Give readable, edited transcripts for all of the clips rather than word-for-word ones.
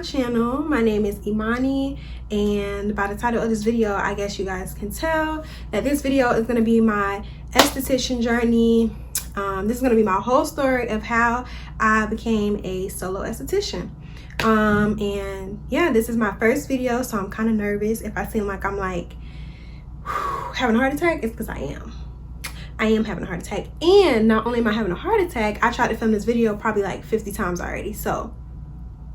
channel. My name is Imani, and by the title of this video, I guess you guys can tell that this video is going to be my esthetician journey. This is going to be my whole story of how I became a solo esthetician. And yeah, this is my first video, so I'm kind of nervous. If I seem like I'm like having a heart attack, it's because I am having a heart attack. And not only am I having a heart attack, I tried to film this video probably like 50 times already. So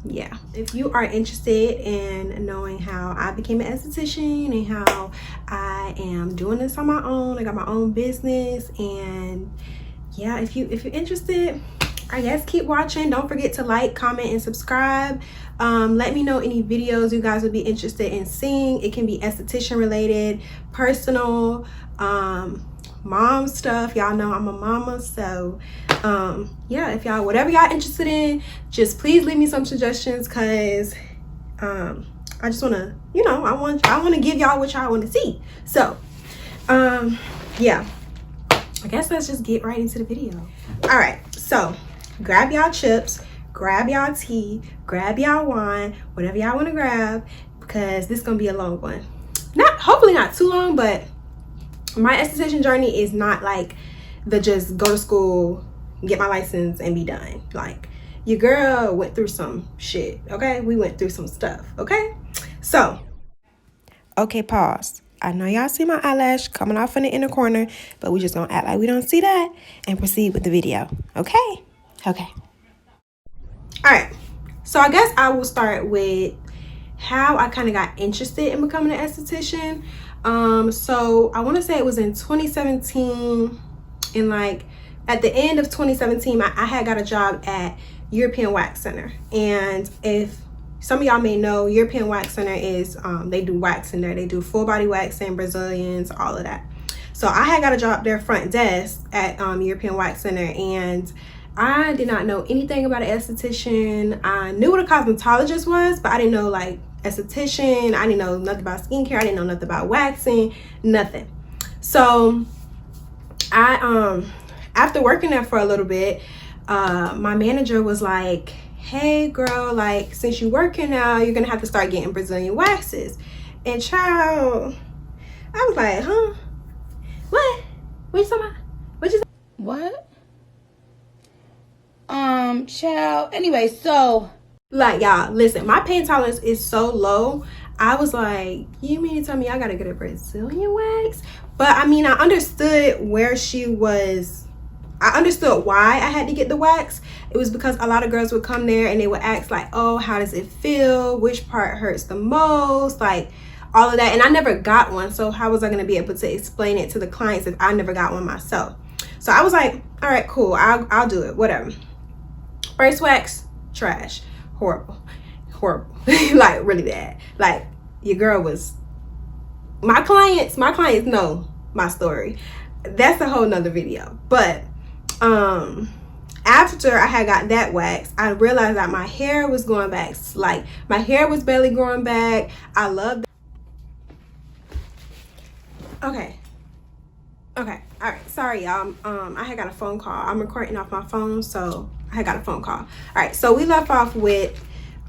yeah, if you are interested in knowing how I became an esthetician and how I am doing this on my own, I got my own business, and yeah, if you're interested, I guess keep watching. Don't forget to like, comment, and subscribe. Let me know any videos you guys would be interested in seeing. It can be esthetician related, personal, mom stuff. Y'all know I'm a mama, so yeah, if y'all whatever y'all interested in, just please leave me some suggestions, because I just want to, you know, I want to give y'all what y'all want to see. So yeah, I guess let's just get right into the video. All right, so grab y'all chips, grab y'all tea, grab y'all wine, whatever y'all want to grab, because this is gonna be a long one. Hopefully not too long, but my esthetician journey is not like the just go to school, get my license, and be done. Like, your girl went through some shit, okay? We went through some stuff, okay? So, okay, pause. I know y'all see my eyelash coming off in the inner corner, but we just gonna act like we don't see that and proceed with the video, okay? Okay. All right, so I guess I will start with how I kind of got interested in becoming an esthetician. So I want to say it was in 2017, and like at the end of 2017, I had got a job at European Wax Center. And if some of y'all may know, European Wax Center is they do waxing there. They do full body waxing, Brazilians, all of that. So I had got a job there front desk at European Wax Center, and I did not know anything about an esthetician. I knew what a cosmetologist was, but I didn't know like esthetician. I didn't know nothing about skincare. I didn't know nothing about waxing, nothing. So I after working there for a little bit, my manager was like, hey girl, like, since you working now, you're gonna have to start getting Brazilian waxes. And child, I was like, huh? What you talking about? What you say? What? Child. Anyway, so like, y'all, listen, my pain tolerance is so low. I was like, you mean to tell me I gotta get a Brazilian wax? But I mean, I understood where she was. I understood why I had to get the wax. It was because a lot of girls would come there and they would ask like, oh, how does it feel? Which part hurts the most? Like all of that. And I never got one. So how was I gonna be able to explain it to the clients if I never got one myself? So I was like, all right, cool. I'll do it, whatever. First wax, trash, horrible, like really bad. Like your girl was, my clients know my story. That's a whole nother video. But after I had got that wax, I realized that my hair was going back. Like my hair was barely growing back. I loved okay, all right, sorry y'all. I had got a phone call. I'm recording off my phone, so I had got a phone call. All right, so we left off with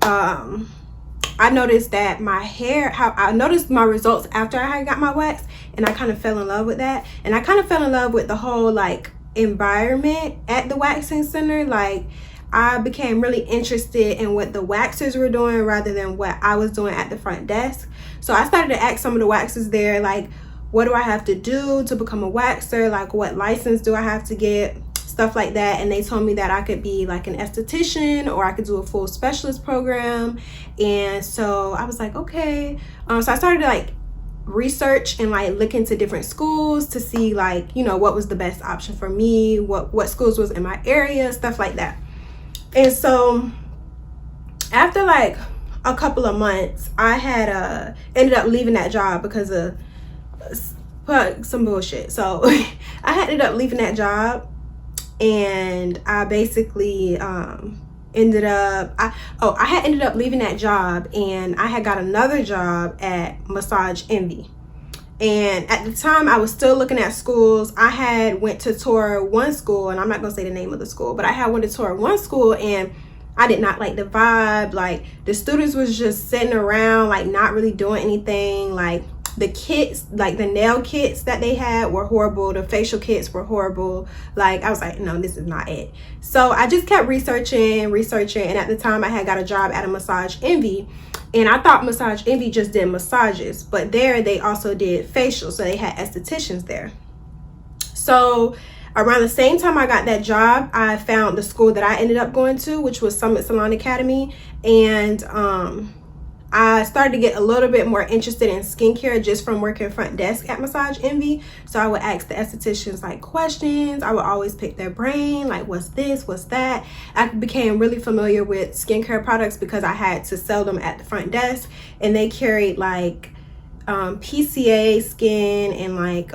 I noticed that my hair, I noticed my results after I had got my wax, and I kind of fell in love with that. And I kind of fell in love with the whole like environment at the waxing center. Like I became really interested in what the waxers were doing rather than what I was doing at the front desk. So I started to ask some of the waxers there, like, what do I have to do to become a waxer? Like, what license do I have to get? Stuff like that. And they told me that I could be like an esthetician, or I could do a full specialist program. And so I was like, okay. So I started to like research and like look into different schools to see like, you know, what was the best option for me, what schools was in my area, stuff like that. And so after like a couple of months, I had ended up leaving that job because of some bullshit. So I ended up leaving that job, and I basically ended up leaving that job, and I had got another job at Massage Envy. And at the time I was still looking at schools. I had went to tour one school, and I'm not gonna say the name of the school, but I had went to tour one school, and I did not like the vibe. Like, the students was just sitting around, like, not really doing anything. Like, the kits, like the nail kits that they had were horrible. The facial kits were horrible. Like, I was like, no, this is not it. So I just kept researching. And at the time I had got a job at a Massage Envy, and I thought Massage Envy just did massages, but there they also did facials. So they had estheticians there. So around the same time I got that job, I found the school that I ended up going to, which was Summit Salon Academy. And I started to get a little bit more interested in skincare just from working front desk at Massage Envy. So I would ask the estheticians like questions. I would always pick their brain, like, what's this, what's that. I became really familiar with skincare products because I had to sell them at the front desk, and they carried like PCA skin and like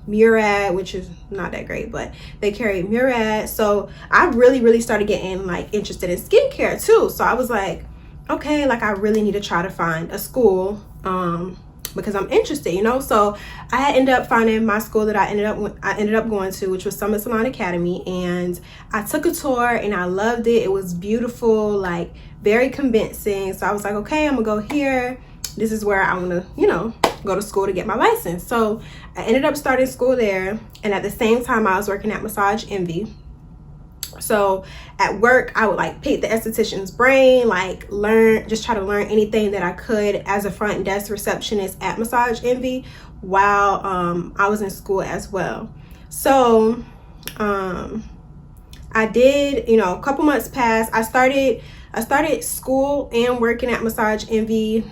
Murad, which is not that great, but they carried Murad. So I really started getting like interested in skincare too. So I was like, okay, like, I really need to try to find a school because I'm interested, you know. So I ended up finding my school that I ended up going to, which was Summit Salon Academy, and I took a tour and I loved it. It was beautiful, like, very convincing. So I was like, okay, I'm gonna go here. This is where I want to, you know, go to school to get my license. So I ended up starting school there, and at the same time I was working at Massage Envy. So at work, I would like pick the esthetician's brain, like just try to learn anything that I could as a front desk receptionist at Massage Envy while I was in school as well. So I did, you know, a couple months passed. I started school and working at Massage Envy.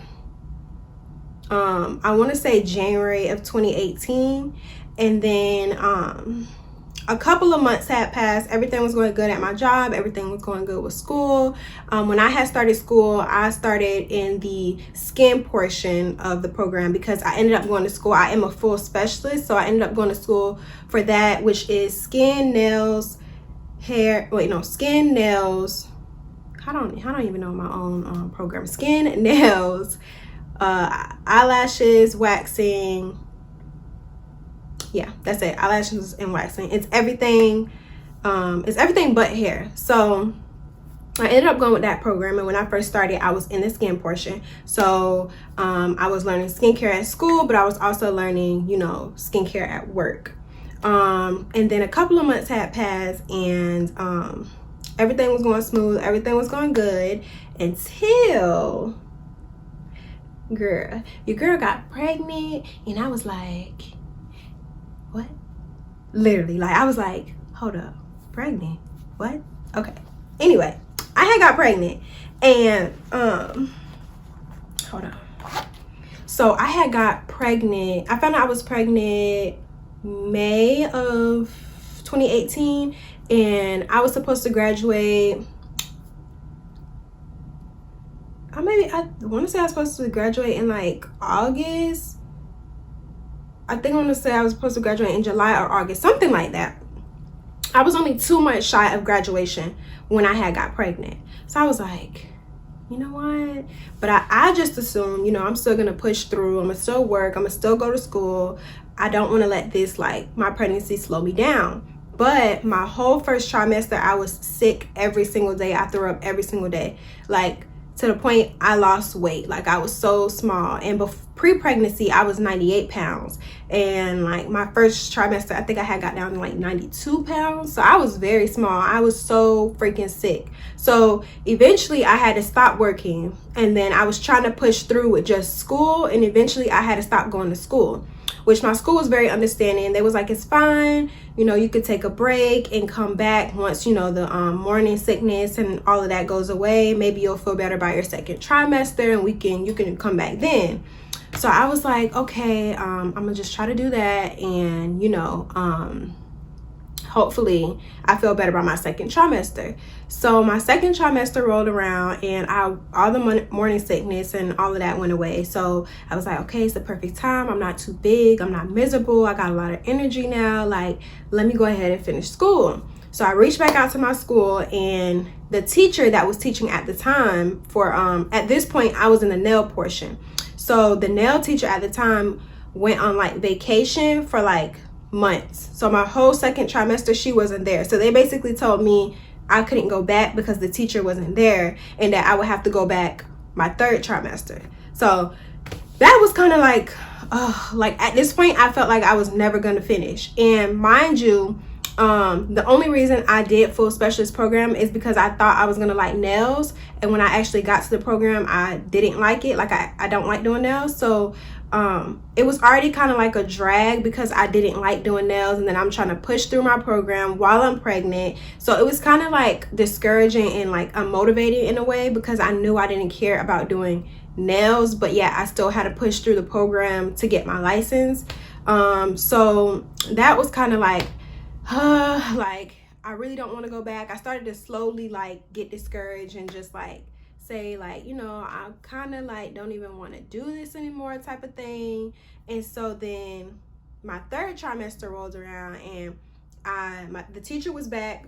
I want to say January of 2018, and then a couple of months had passed. Everything was going good at my job. Everything was going good with school. When I had started school, I started in the skin portion of the program because I ended up going to school. I am a full specialist, so I ended up going to school for that, which is skin, nails, hair. Wait, no, skin, nails. I don't even know my own program. Skin, nails, eyelashes, waxing. Yeah, that's it. Eyelashes and waxing. It's everything but hair. So I ended up going with that program, and when I first started, I was in the skin portion. So I was learning skincare at school, but I was also learning, you know, skincare at work. And then a couple of months had passed, and everything was going smooth, everything was going good, until your girl got pregnant, and I was like, what? Literally, like, I was like, hold up, pregnant? What? Okay. Anyway, I had got pregnant, and hold on. So I had got pregnant. I found out I was pregnant May of 2018, and I was supposed to graduate. I want to say I was supposed to graduate in like August. I think I want to say I was supposed to graduate in July or August, something like that. I was only 2 months shy of graduation when I had got pregnant. So I was like, you know what? But I just assumed, you know, I'm still going to push through. I'm going to still work. I'm going to still go to school. I don't want to let this, like, my pregnancy slow me down. But my whole first trimester, I was sick every single day. I threw up every single day. Like, to the point I lost weight. Like, I was so small. And pre-pregnancy, I was 98 pounds. And like my first trimester, I think I had got down to like 92 pounds. So I was very small. I was so freaking sick. So eventually I had to stop working. And then I was trying to push through with just school. And eventually I had to stop going to school, which my school was very understanding. They was like, it's fine. You know, you could take a break and come back once, you know, the morning sickness and all of that goes away. Maybe you'll feel better by your second trimester, and you can come back then. So I was like, okay, I'm gonna just try to do that, and, you know, hopefully I feel better by my second trimester. So my second trimester rolled around, and all the morning sickness and all of that went away. So I was like, okay, it's the perfect time. I'm not too big. I'm not miserable. I got a lot of energy now. Like, let me go ahead and finish school. So I reached back out to my school, and the teacher that was teaching at the time at this point, I was in the nail portion. So the nail teacher at the time went on like vacation for like months. So my whole second trimester, she wasn't there. So they basically told me I couldn't go back because the teacher wasn't there, and that I would have to go back my 3rd trimester. So that was kind of like at this point I felt like I was never going to finish. And mind you, the only reason I did full specialist program is because I thought I was going to like nails, and when I actually got to the program I didn't like it. Like I don't like doing nails, so it was already kind of like a drag because I didn't like doing nails, and then I'm trying to push through my program while I'm pregnant. So it was kind of like discouraging and like unmotivating in a way, because I knew I didn't care about doing nails, but yeah, I still had to push through the program to get my license. So that was kind of like like I really don't want to go back. I started to slowly like get discouraged and just like say like, you know, I kind of like don't even want to do this anymore type of thing. And so then my 3rd trimester rolls around, and the teacher was back.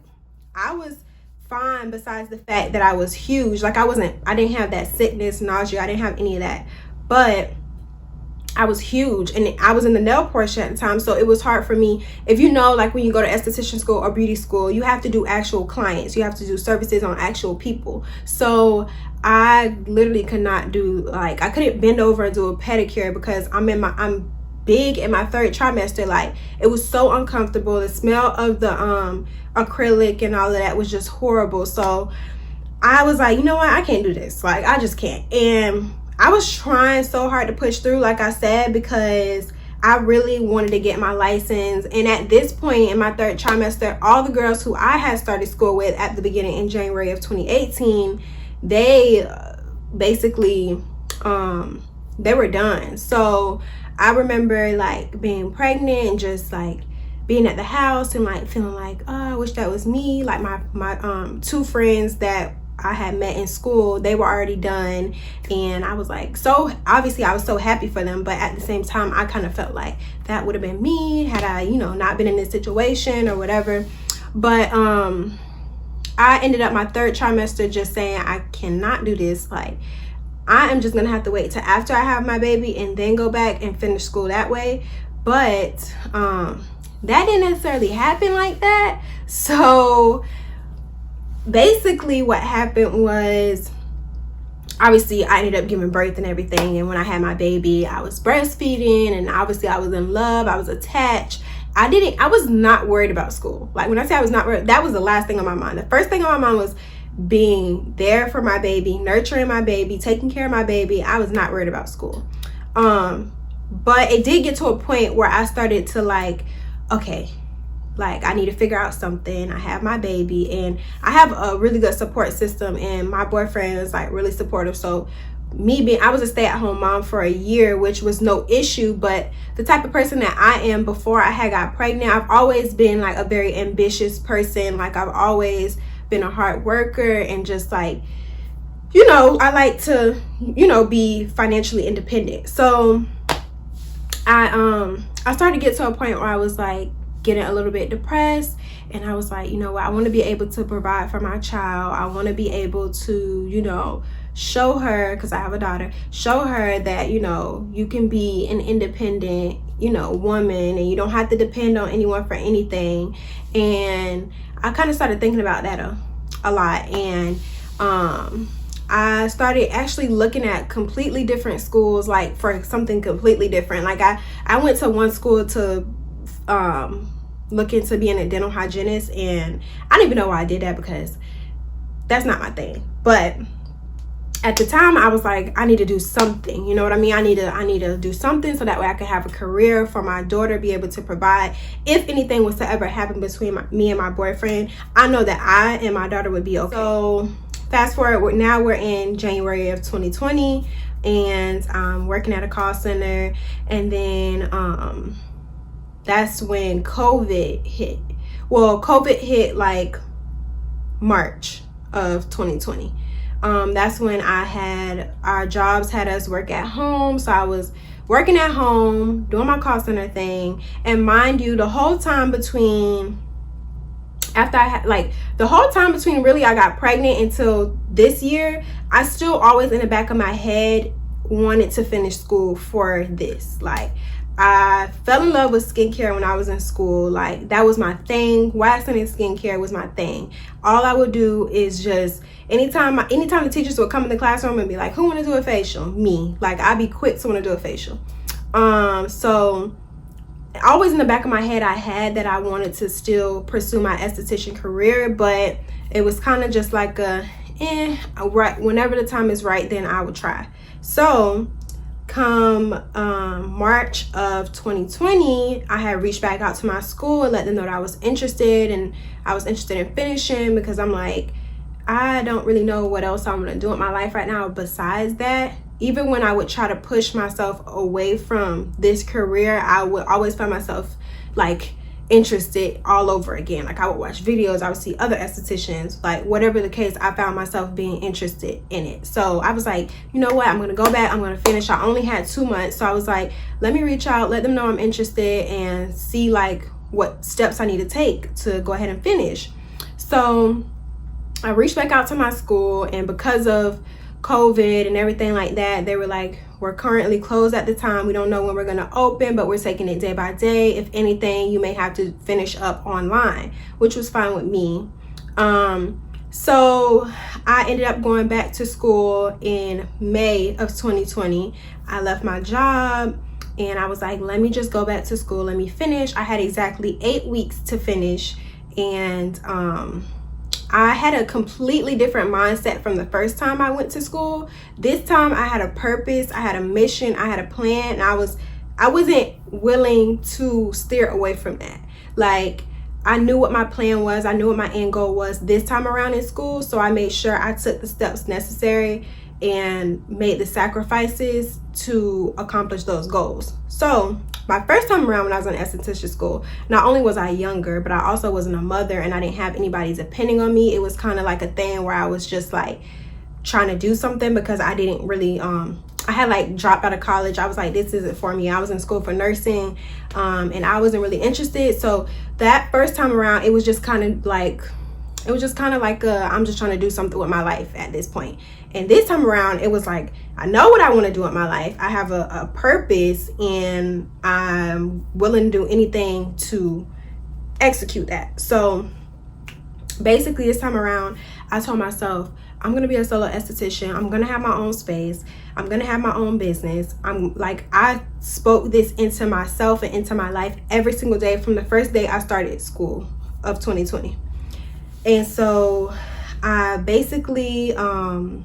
I was fine besides the fact that I was huge. Like I didn't have that sickness, nausea, I didn't have any of that, but I was huge, and I was in the nail portion at the time, so it was hard for me. If you know, like when you go to esthetician school or beauty school, you have to do actual clients, you have to do services on actual people. So I literally could not do, like I couldn't bend over and do a pedicure because I'm big in my 3rd trimester. Like it was so uncomfortable. The smell of the acrylic and all of that was just horrible. So I was like, you know what, I can't do this. Like I just can't. And I was trying so hard to push through, like I said, because I really wanted to get my license. And at this point in my 3rd trimester, all the girls who I had started school with at the beginning in January of 2018, they basically they were done. So I remember like being pregnant and just like being at the house and like feeling like, oh, I wish that was me. Like my 2 friends that I had met in school, they were already done, and I was like, so obviously I was so happy for them, but at the same time I kind of felt like that would have been me had I, you know, not been in this situation or whatever. But I ended up my 3rd trimester just saying I cannot do this. Like I am just gonna have to wait till after I have my baby and then go back and finish school that way. But that didn't necessarily happen like that. So basically what happened was, obviously I ended up giving birth and everything, and when I had my baby I was breastfeeding, and obviously I was in love, I was attached. I was not worried about school. Like when I say I was not worried, that was the last thing on my mind. The first thing on my mind was being there for my baby, nurturing my baby, taking care of my baby. I was not worried about school. But it did get to a point where I started to like, okay, like I need to figure out something. I have my baby, and I have a really good support system, and my boyfriend is like really supportive. So I was a stay-at-home mom for a year, which was no issue. But the type of person that I am before I had got pregnant, I've always been like a very ambitious person. Like I've always been a hard worker, and just like, you know, I like to, you know, be financially independent. So I started to get to a point where I was like getting a little bit depressed, and I was like, you know what, I want to be able to provide for my child. I want to be able to, you know, show her, because I have a daughter, show her that, you know, you can be an independent, you know, woman, and you don't have to depend on anyone for anything. And I kind of started thinking about that a lot. And I started actually looking at completely different schools, like for something completely different. Like I went to one school to look into being a dental hygienist, and I don't even know why I did that, because that's not my thing. But at the time I was like, I need to do something, you know what I mean? I need to do something so that way I can have a career for my daughter, be able to provide. If anything was to ever happen between me and my boyfriend, I know that I and my daughter would be okay. So fast forward, now we're in January of 2020, and I'm working at a call center, and then that's when COVID hit. Well, COVID hit like March of 2020. That's when our jobs had us work at home. So I was working at home, doing my call center thing. And mind you, the whole time between really I got pregnant until this year, I still always in the back of my head wanted to finish school for this. Like I fell in love with skincare when I was in school. Like, that was my thing. Waxing and skincare was my thing. All I would do is just, anytime the teachers would come in the classroom and be like, who want to do a facial? Me. Like, I'd be quick to want to do a facial. So always in the back of my head, I had that I wanted to still pursue my esthetician career, but it was kind of just like right, whenever the time is right, then I would try. So come March of 2020, I had reached back out to my school and let them know that I was interested, and I was interested in finishing, because I'm like, I don't really know what else I'm gonna do with my life right now besides that. Even when I would try to push myself away from this career, I would always find myself like interested all over again. Like, I would watch videos, I would see other estheticians, like whatever the case, I found myself being interested in it. So I was like, you know what, I'm gonna go back, I'm gonna finish. I only had 2 months, so I was like, let me reach out, let them know I'm interested, and see like what steps I need to take to go ahead and finish. So I reached back out to my school, and because of COVID and everything like that, they were like, we're currently closed at the time, we don't know when we're going to open, but we're taking it day by day. If anything, you may have to finish up online, which was fine with me. So I ended up going back to school in May of 2020. I left my job and I was like, let me just go back to school, let me finish. I had exactly 8 weeks to finish, and I had a completely different mindset from the first time I went to school. This time I had a purpose, I had a mission, I had a plan, and I wasn't willing to steer away from that. Like, I knew what my plan was, I knew what my end goal was this time around in school, so I made sure I took the steps necessary and made the sacrifices to accomplish those goals. So my first time around when I was in esthetician school, not only was I younger, but I also wasn't a mother, and I didn't have anybody depending on me. It was kind of like a thing where I was just like trying to do something, because I didn't really I had like dropped out of college. I was like, this isn't for me. I was in school for nursing, and I wasn't really interested. So that first time around, it was just kind of like I'm just trying to do something with my life at this point. And this time around, it was like, I know what I want to do with my life. I have a purpose, and I'm willing to do anything to execute that. So basically this time around, I told myself, I'm going to be a solo esthetician. I'm going to have my own space. I'm going to have my own business. I spoke this into myself and into my life every single day from the first day I started school of 2020. And so I basically, I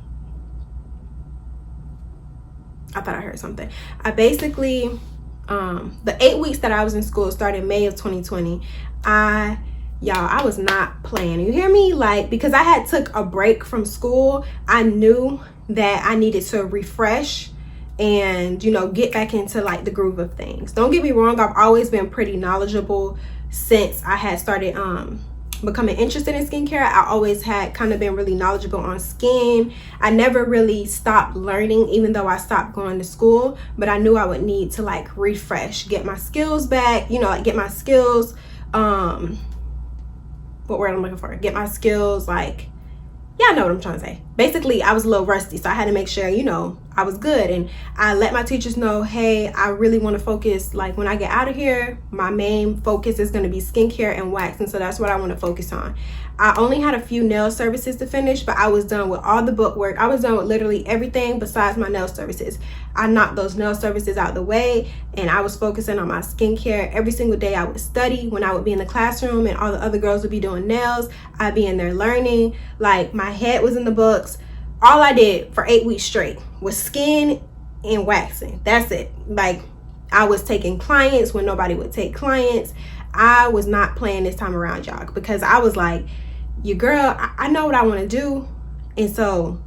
thought I heard something. I basically, the 8 weeks that I was in school started May of 2020. I was not playing. You hear me? Like, because I had took a break from school, I knew that I needed to refresh and, you know, get back into like the groove of things. Don't get me wrong, I've always been pretty knowledgeable since I had started becoming interested in skincare. I always had kind of been really knowledgeable on skin. I never really stopped learning, even though I stopped going to school, but I knew I would need to like refresh, get my skills back, you know, like get my skills, what word I'm looking for, get my skills, like, yeah, I know what I'm trying to say. Basically, I was a little rusty, so I had to make sure, you know, I was good. And I let my teachers know, hey, I really want to focus, like when I get out of here, my main focus is going to be skincare and wax, and so that's what I want to focus on. I only had a few nail services to finish, but I was done with all the book work. I was done with literally everything besides my nail services. I knocked those nail services out the way, and I was focusing on my skincare. Every single day I would study. When I would be in the classroom and all the other girls would be doing nails, I'd be in there learning. Like, my head was in the books. All I did for 8 weeks straight was skin and waxing. That's it. Like, I was taking clients when nobody would take clients. I was not playing this time around, y'all, because I was like, your girl, I know what I want to do, and so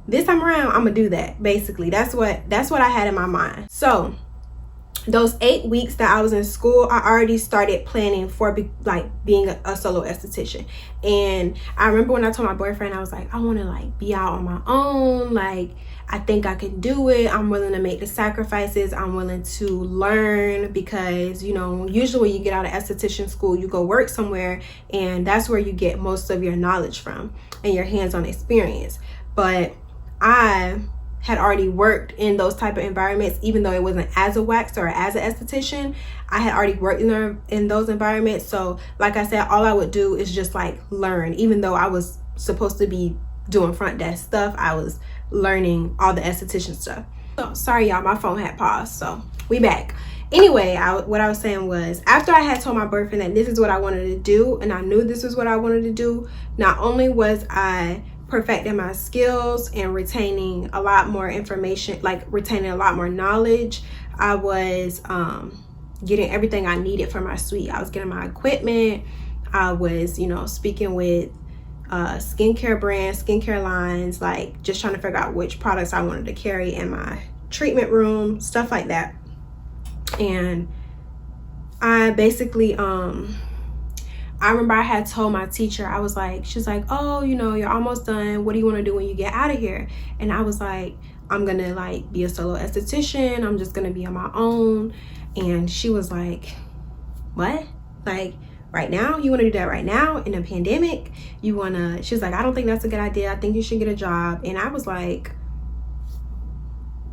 this time around I'm gonna do that. Basically, that's what I had in my mind. So those 8 weeks that I was in school, I already started planning for being a solo esthetician. And I remember when I told my boyfriend, I was like, I want to like be out on my own. Like, I think I can do it. I'm willing to make the sacrifices. I'm willing to learn, because, you know, usually when you get out of esthetician school, you go work somewhere, and that's where you get most of your knowledge from and your hands-on experience. But I had already worked in those type of environments, even though it wasn't as a wax or as an esthetician. I had already worked in those environments. So like I said, all I would do is just like learn. Even though I was supposed to be doing front desk stuff, I was learning all the esthetician stuff. So sorry y'all, my phone had paused, so we back. Anyway, what I was saying was, after I had told my boyfriend that this is what I wanted to do, and I knew this was what I wanted to do, not only was I perfecting my skills and retaining a lot more information, like retaining a lot more knowledge, I was getting everything I needed for my suite. I was getting my equipment. I was, you know, speaking with skincare brands, skincare lines, like just trying to figure out which products I wanted to carry in my treatment room, stuff like that. And I basically I remember I had told my teacher, I was like, she's like, oh, you know, you're almost done, what do you want to do when you get out of here? And I was like, I'm gonna like be a solo esthetician, I'm just gonna be on my own. And she was like, what? Like, right now? You want to do that right now in a pandemic? You want to, she was like, I don't think that's a good idea, I think you should get a job. And I was like,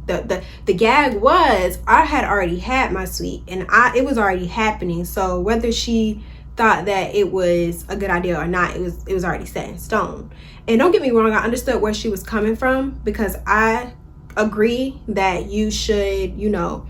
the gag was, I had already had my suite and it was already happening. So whether she thought that it was a good idea or not, it was already set in stone. And don't get me wrong, I understood where she was coming from, because I agree that you should, you know,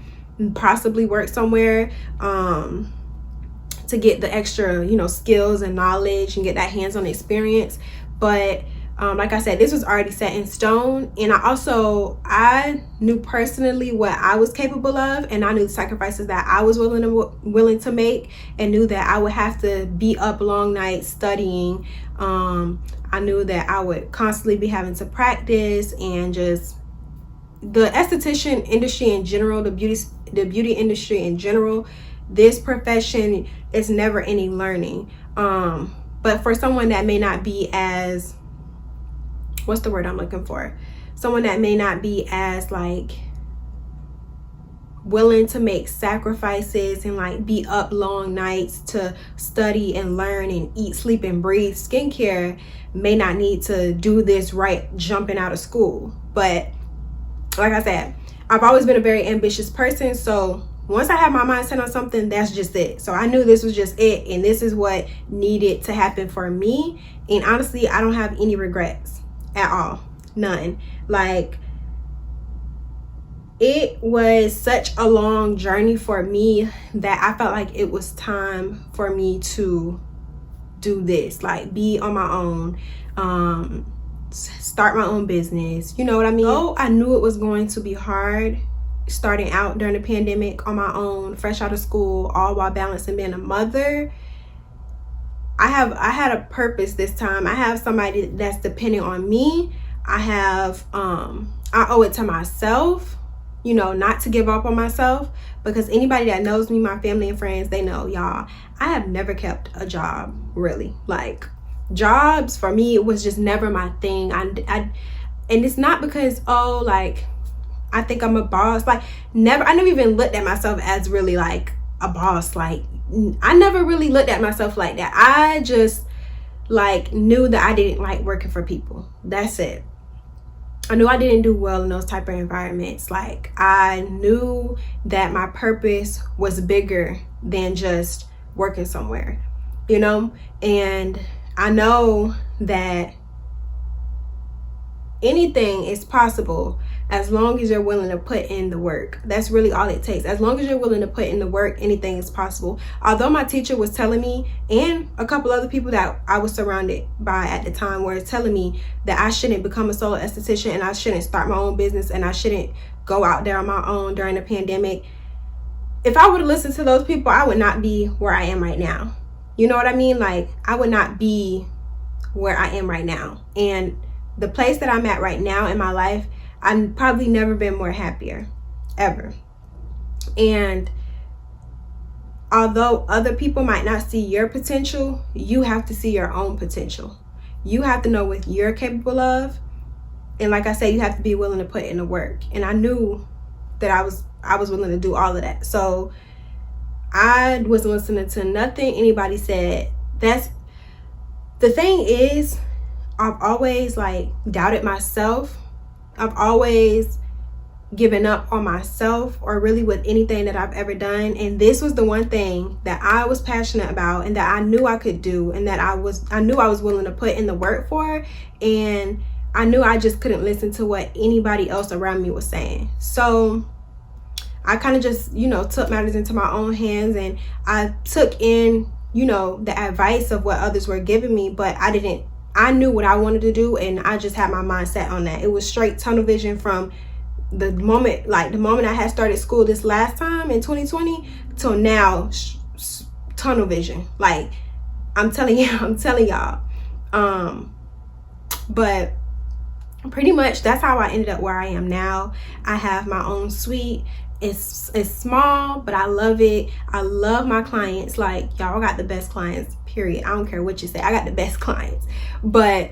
possibly work somewhere to get the extra, you know, skills and knowledge and get that hands-on experience. But like I said, this was already set in stone. And I knew personally what I was capable of, and I knew the sacrifices that I was willing to make, and knew that I would have to be up long nights studying. I knew that I would constantly be having to practice, and just the esthetician industry in general, the beauty industry in general, this profession is never any learning. But for someone that may not be as, what's the word I'm looking for? Someone that may not be as like willing to make sacrifices and like be up long nights to study and learn and eat, sleep, and breathe skincare, may not need to do this right jumping out of school. But like I said, I've always been a very ambitious person. So once I had my mind set on something, that's just it. So I knew this was just it, and this is what needed to happen for me. And honestly, I don't have any regrets at all. None. Like, it was such a long journey for me that I felt like it was time for me to do this, like be on my own, start my own business, you know what I mean? Oh, I knew it was going to be hard starting out during the pandemic on my own, fresh out of school, all while balancing being a mother. I had a purpose this time. I have somebody that's depending on me. I owe it to myself, you know, not to give up on myself, because anybody that knows me, my family and friends, they know, y'all, I have never kept a job, really. Like, jobs for me, it was just never my thing. And it's not because, oh, like, I think I'm a boss. Like, I never even looked at myself as really like a boss. Like, I never really looked at myself like that. I just like knew that I didn't like working for people. That's it. I knew I didn't do well in those type of environments. Like, I knew that my purpose was bigger than just working somewhere, you know? And I know that anything is possible as long as you're willing to put in the work. That's really all it takes. As long as you're willing to put in the work, anything is possible. Although my teacher was telling me, and a couple other people that I was surrounded by at the time were telling me that I shouldn't become a solo esthetician, and I shouldn't start my own business, and I shouldn't go out there on my own during the pandemic. If I would have listened to those people, I would not be where I am right now. You know what I mean? Like, I would not be where I am right now. And the place that I'm at right now in my life, I've probably never been more happier, ever. And although other people might not see your potential, you have to see your own potential. You have to know what you're capable of. And like I said, you have to be willing to put in the work. And I knew that I was willing to do all of that. So I wasn't listening to nothing anybody said. That's the thing is, I've always like doubted myself, I've always given up on myself, or really with anything that I've ever done. And this was the one thing that I was passionate about, and that I knew I could do, and that I knew I was willing to put in the work for. And I knew I just couldn't listen to what anybody else around me was saying. So I kind of just, you know, took matters into my own hands, and I took in, you know, the advice of what others were giving me, but I knew what I wanted to do, and I just had my mind set on that. It was straight tunnel vision from the moment I had started school this last time in 2020 till now. Tunnel vision, like I'm telling y'all. But pretty much that's how I ended up where I am now. I have my own suite. It's small, but I love it. I love my clients. Like, y'all got the best clients, period. I don't care what you say, I got the best clients. But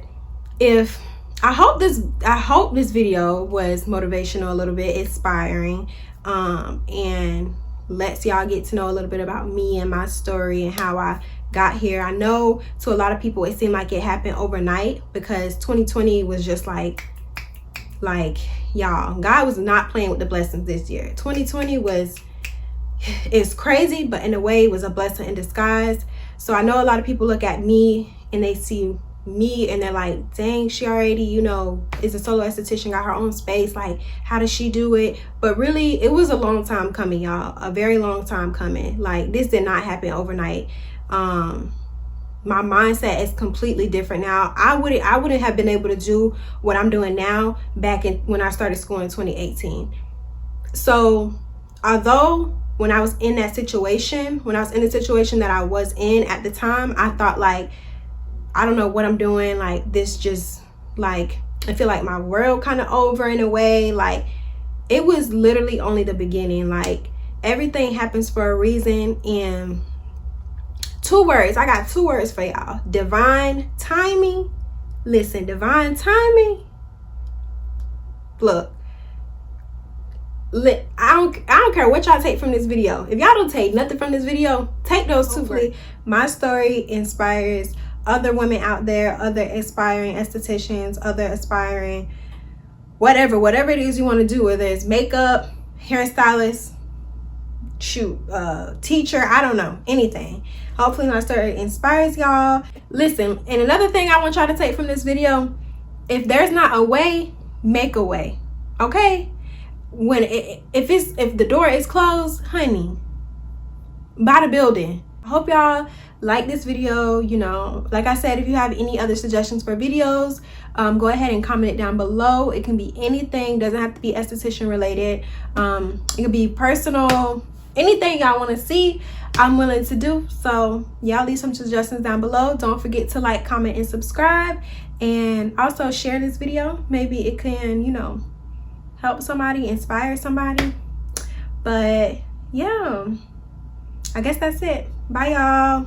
I hope this video was motivational, a little bit inspiring, and lets y'all get to know a little bit about me and my story and how I got here. I know to a lot of people it seemed like it happened overnight, because 2020 was just like y'all, God was not playing with the blessings this year. 2020 it's crazy, but in a way it was a blessing in disguise. So I know a lot of people look at me and they see me and they're like, dang, she already, you know, is a solo esthetician, got her own space, like how does she do it? But really, it was a long time coming, y'all, a very long time coming. Like, this did not happen overnight. My mindset is completely different now. I wouldn't have been able to do what I'm doing now back when I started school in 2018. So although when I was in the situation that I was in at the time, I thought like, I don't know what I'm doing, like this just, like, I feel like my world kind of over in a way. Like, it was literally only the beginning. Like, everything happens for a reason. And I got two words for y'all: divine timing. Listen, divine timing. Look, I don't care what y'all take from this video. If y'all don't take nothing from this video, take those two. Please. My story inspires other women out there, other aspiring estheticians, other aspiring whatever it is you want to do, whether it's makeup, hairstylist, teacher, I don't know, anything. Hopefully my story inspires y'all. Listen, and another thing I want y'all to take from this video: if there's not a way, make a way. Okay? If the door is closed, honey, buy the building. I hope y'all like this video. You know, like I said, if you have any other suggestions for videos, go ahead and comment it down below. It can be anything, doesn't have to be esthetician related. It could be personal, anything y'all want to see, I'm willing to do. So y'all leave some suggestions down below. Don't forget to like, comment, and subscribe, and also share this video. Maybe it can, you know, help somebody, inspire somebody. But yeah, I guess that's it. Bye, y'all.